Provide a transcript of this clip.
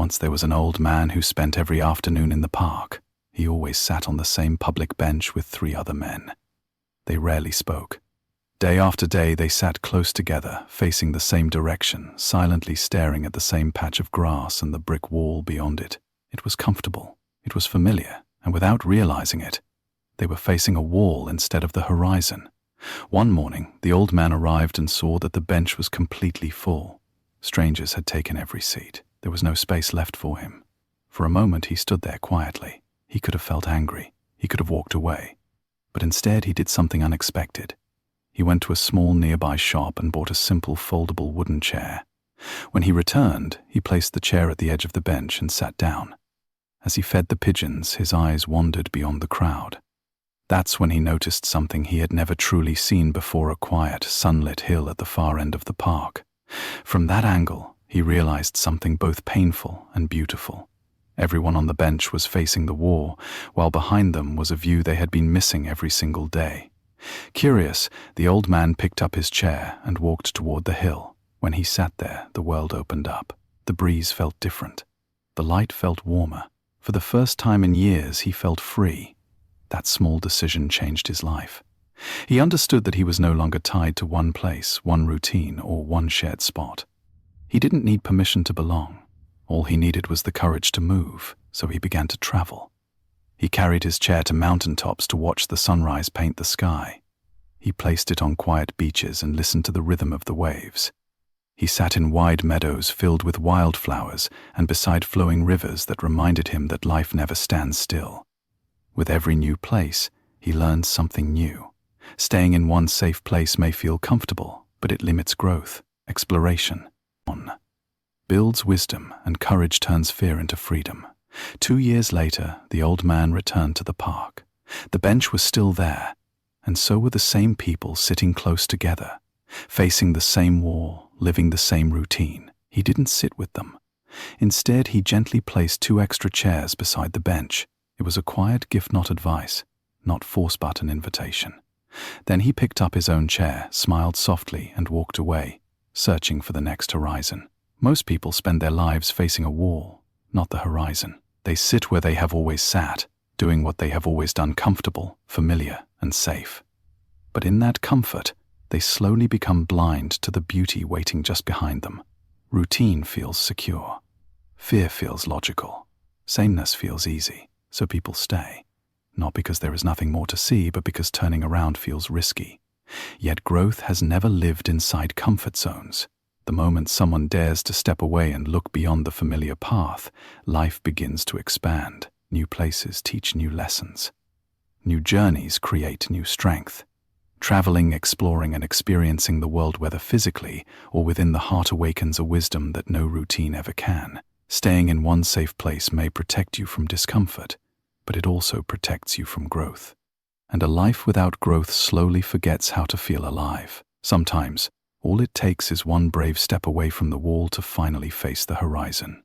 Once there was an old man who spent every afternoon in the park. He always sat on the same public bench with 3 other men. They rarely spoke. Day after day they sat close together, facing the same direction, silently staring at the same patch of grass and the brick wall beyond it. It was comfortable, it was familiar, and without realizing it, they were facing a wall instead of the horizon. One morning, the old man arrived and saw that the bench was completely full. Strangers had taken every seat. There was no space left for him. For a moment he stood there quietly. He could have felt angry. He could have walked away. But instead he did something unexpected. He went to a small nearby shop and bought a simple foldable wooden chair. When he returned, he placed the chair at the edge of the bench and sat down. As he fed the pigeons, his eyes wandered beyond the crowd. That's when he noticed something he had never truly seen before: a quiet, sunlit hill at the far end of the park. From that angle, he realized something both painful and beautiful. Everyone on the bench was facing the war, while behind them was a view they had been missing every single day. Curious, the old man picked up his chair and walked toward the hill. When he sat there, the world opened up. The breeze felt different. The light felt warmer. For the first time in years, he felt free. That small decision changed his life. He understood that he was no longer tied to one place, one routine, or one shared spot. He didn't need permission to belong. All he needed was the courage to move, so he began to travel. He carried his chair to mountaintops to watch the sunrise paint the sky. He placed it on quiet beaches and listened to the rhythm of the waves. He sat in wide meadows filled with wildflowers and beside flowing rivers that reminded him that life never stands still. With every new place, he learned something new. Staying in one safe place may feel comfortable, but it limits growth, exploration. Builds wisdom, and courage turns fear into freedom. 2 years later, the old man returned to the park. The bench was still there, and so were the same people sitting close together, facing the same wall, living the same routine. He didn't sit with them. Instead, he gently placed 2 extra chairs beside the bench. It was a quiet gift, not advice, not force but an invitation. Then he picked up his own chair, smiled softly, and walked away, searching for the next horizon. Most people spend their lives facing a wall, not the horizon. They sit where they have always sat, doing what they have always done: comfortable, familiar, and safe. But in that comfort, they slowly become blind to the beauty waiting just behind them. Routine feels secure. Fear feels logical. Sameness feels easy, so people stay. Not because there is nothing more to see, but because turning around feels risky. Yet growth has never lived inside comfort zones. The moment someone dares to step away and look beyond the familiar path, life begins to expand. New places teach new lessons. New journeys create new strength. Traveling, exploring, and experiencing the world, whether physically or within the heart, awakens a wisdom that no routine ever can. Staying in one safe place may protect you from discomfort, but it also protects you from growth. And a life without growth slowly forgets how to feel alive. Sometimes, all it takes is one brave step away from the wall to finally face the horizon.